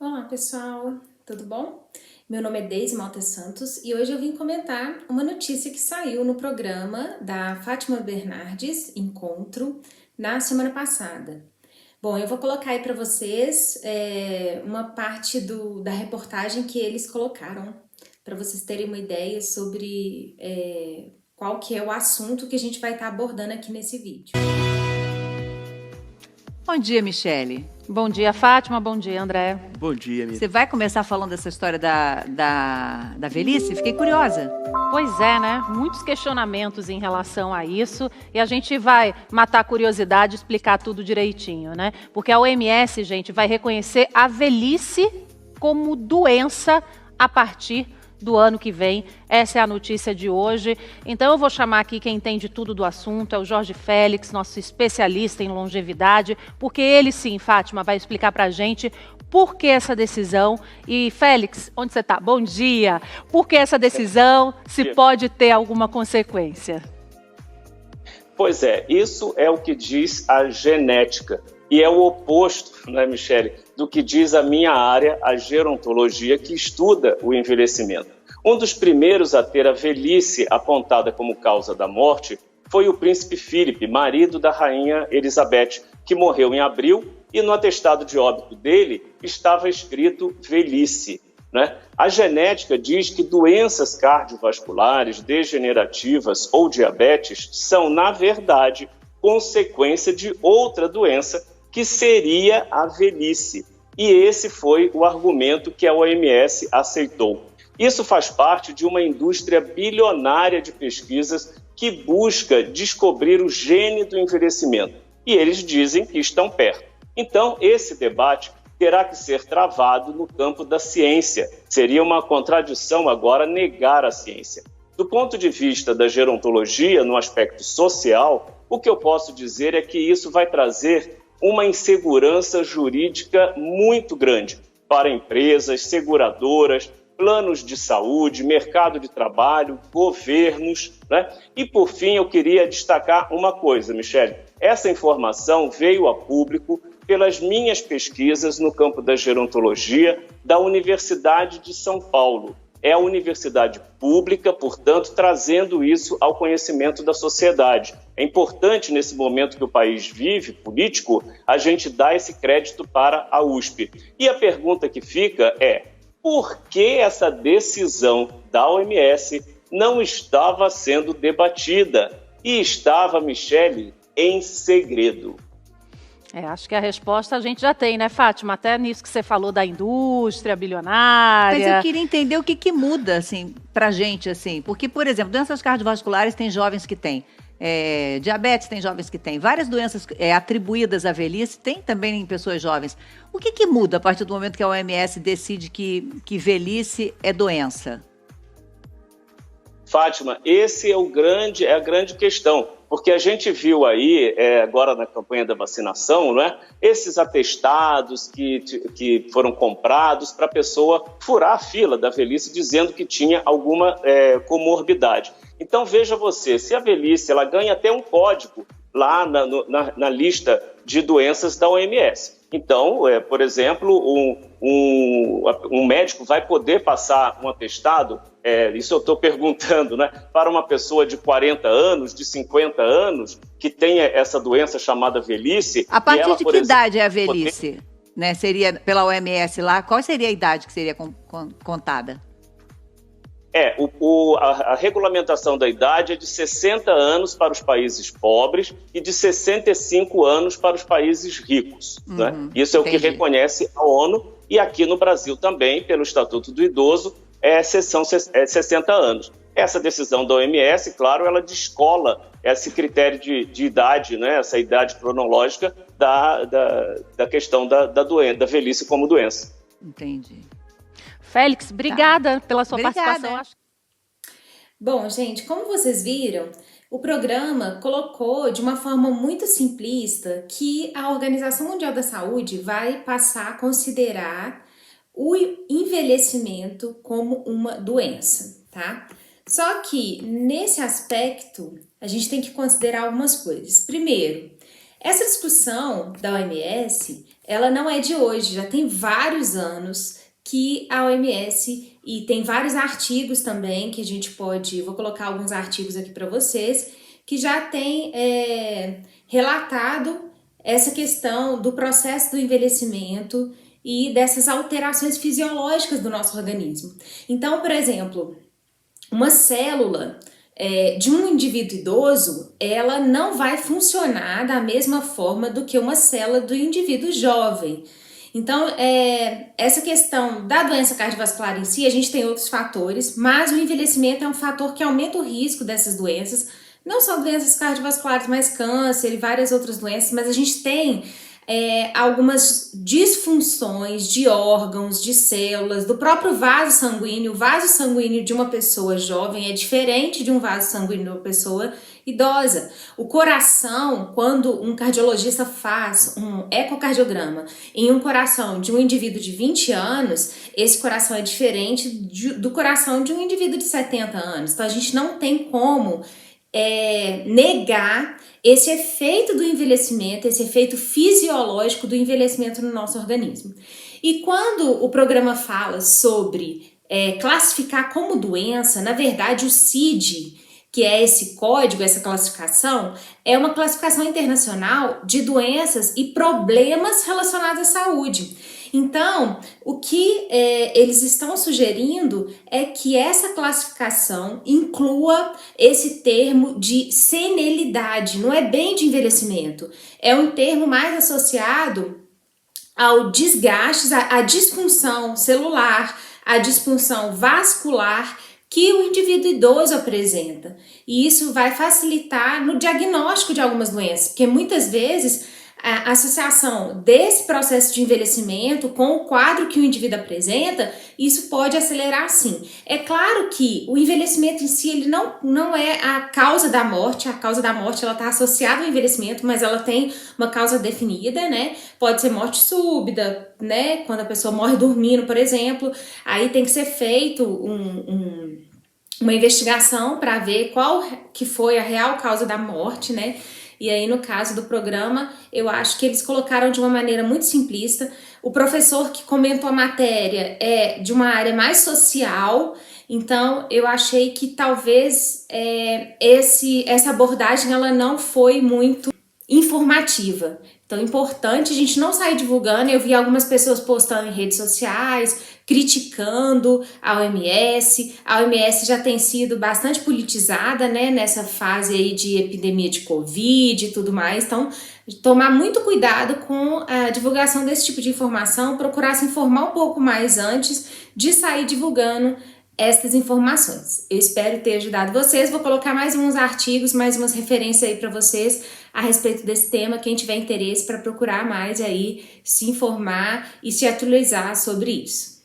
Olá pessoal, tudo bom? Meu nome é Deise Malta Santos e hoje eu vim comentar uma notícia que saiu no programa da Fátima Bernardes, Encontro, na semana passada. Bom, eu vou colocar aí para vocês uma parte da reportagem que eles colocaram, para vocês terem uma ideia sobre qual que é o assunto que a gente vai estar abordando aqui nesse vídeo. Bom dia, Michele. Bom dia, Fátima. Bom dia, André. Bom dia, amiga. Você vai começar falando dessa história da velhice? Fiquei curiosa. Pois é, né? Muitos questionamentos em relação a isso e a gente vai matar a curiosidade e explicar tudo direitinho, né? Porque a OMS, gente, vai reconhecer a velhice como doença a partir do ano que vem. Essa é a notícia de hoje. Então eu vou chamar aqui quem entende tudo do assunto, é o Jorge Félix, nosso especialista em longevidade, porque ele sim, Fátima, vai explicar pra gente por que essa decisão. E Félix, onde você está? Bom dia! Por que essa decisão, se pode ter alguma consequência? Pois é, isso é o que diz a genética. E é o oposto, né, Michele, do que diz a minha área, a gerontologia, que estuda o envelhecimento. Um dos primeiros a ter a velhice apontada como causa da morte foi o príncipe Philip, marido da rainha Elizabeth, que morreu em abril e no atestado de óbito dele estava escrito velhice. Né? A genética diz que doenças cardiovasculares, degenerativas ou diabetes são, na verdade, consequência de outra doença que seria a velhice. E esse foi o argumento que a OMS aceitou. Isso faz parte de uma indústria bilionária de pesquisas que busca descobrir o gene do envelhecimento. E eles dizem que estão perto. Então, esse debate terá que ser travado no campo da ciência. Seria uma contradição agora negar a ciência. Do ponto de vista da gerontologia, no aspecto social, o que eu posso dizer é que isso vai trazer uma insegurança jurídica muito grande para empresas, seguradoras, planos de saúde, mercado de trabalho, governos, né? E, por fim, eu queria destacar uma coisa, Michele. Essa informação veio a público pelas minhas pesquisas no campo da gerontologia da Universidade de São Paulo. É a universidade pública, portanto, trazendo isso ao conhecimento da sociedade. É importante, nesse momento que o país vive, político, a gente dar esse crédito para a USP. E a pergunta que fica é: por que essa decisão da OMS não estava sendo debatida? E estava, Michele, em segredo. Acho que a resposta a gente já tem, né, Fátima? Até nisso que você falou da indústria bilionária. Mas eu queria entender o que muda, assim, pra gente, assim. Porque, por exemplo, doenças cardiovasculares tem jovens que têm. Diabetes tem jovens que têm. Várias doenças atribuídas à velhice tem também em pessoas jovens. O que muda a partir do momento que a OMS decide que velhice é doença? Fátima, esse é a grande questão, porque a gente viu aí, agora na campanha da vacinação, não é? Esses atestados que foram comprados para a pessoa furar a fila da velhice dizendo que tinha alguma comorbidade. Então veja você, se a velhice ela ganha até um código lá na lista de doenças da OMS. Então, por exemplo, um médico vai poder passar um atestado, isso eu estou perguntando, né, para uma pessoa de 40 anos, de 50 anos, que tenha essa doença chamada velhice. A partir de que idade é a velhice? Né, seria pela OMS lá, qual seria a idade que seria contada? A regulamentação da idade é de 60 anos para os países pobres e de 65 anos para os países ricos. Né? Isso é o que reconhece a ONU, e aqui no Brasil também, pelo Estatuto do Idoso, são 60 anos. Essa decisão da OMS, claro, ela descola esse critério de idade, né? Essa idade cronológica da questão da velhice como doença. Entendi. Félix, obrigada pela sua participação. Bom, gente, como vocês viram, o programa colocou de uma forma muito simplista que a Organização Mundial da Saúde vai passar a considerar o envelhecimento como uma doença, tá? Só que, nesse aspecto, a gente tem que considerar algumas coisas. Primeiro, essa discussão da OMS, ela não é de hoje, já tem vários anos que a OMS, e tem vários artigos também que a gente pode, vou colocar alguns artigos aqui para vocês, que já tem relatado essa questão do processo do envelhecimento e dessas alterações fisiológicas do nosso organismo. Então, por exemplo, uma célula de um indivíduo idoso, ela não vai funcionar da mesma forma do que uma célula do indivíduo jovem. Então, essa questão da doença cardiovascular em si, a gente tem outros fatores, mas o envelhecimento é um fator que aumenta o risco dessas doenças, não só doenças cardiovasculares, mas câncer e várias outras doenças, mas a gente tem algumas disfunções de órgãos, de células, do próprio vaso sanguíneo. O vaso sanguíneo de uma pessoa jovem é diferente de um vaso sanguíneo de uma pessoa idosa. O coração, quando um cardiologista faz um ecocardiograma em um coração de um indivíduo de 20 anos, esse coração é diferente do coração de um indivíduo de 70 anos. Então a gente não tem como negar esse efeito do envelhecimento, esse efeito fisiológico do envelhecimento no nosso organismo. E quando o programa fala sobre classificar como doença, na verdade o CID, que é esse código, essa classificação, é uma classificação internacional de doenças e problemas relacionados à saúde. Então, o que eles estão sugerindo é que essa classificação inclua esse termo de senilidade, não é bem de envelhecimento, é um termo mais associado ao desgaste, à disfunção celular, à disfunção vascular que o indivíduo idoso apresenta. E isso vai facilitar no diagnóstico de algumas doenças, porque muitas vezes a associação desse processo de envelhecimento com o quadro que o indivíduo apresenta, isso pode acelerar sim. É claro que o envelhecimento em si, ele não é a causa da morte ela está associada ao envelhecimento, mas ela tem uma causa definida, né? Pode ser morte súbita, né? Quando a pessoa morre dormindo, por exemplo, aí tem que ser feito uma investigação para ver qual que foi a real causa da morte, né? E aí, no caso do programa, eu acho que eles colocaram de uma maneira muito simplista. O professor que comentou a matéria é de uma área mais social, então eu achei que talvez essa abordagem ela não foi muito informativa. Então é importante a gente não sair divulgando. Eu vi algumas pessoas postando em redes sociais, criticando a OMS. A OMS já tem sido bastante politizada, né, nessa fase aí de epidemia de Covid e tudo mais. Então, tomar muito cuidado com a divulgação desse tipo de informação, procurar se informar um pouco mais antes de sair divulgando estas informações. Eu espero ter ajudado vocês. Vou colocar mais uns artigos, mais umas referências aí para vocês a respeito desse tema. Quem tiver interesse para procurar mais aí, se informar e se atualizar sobre isso.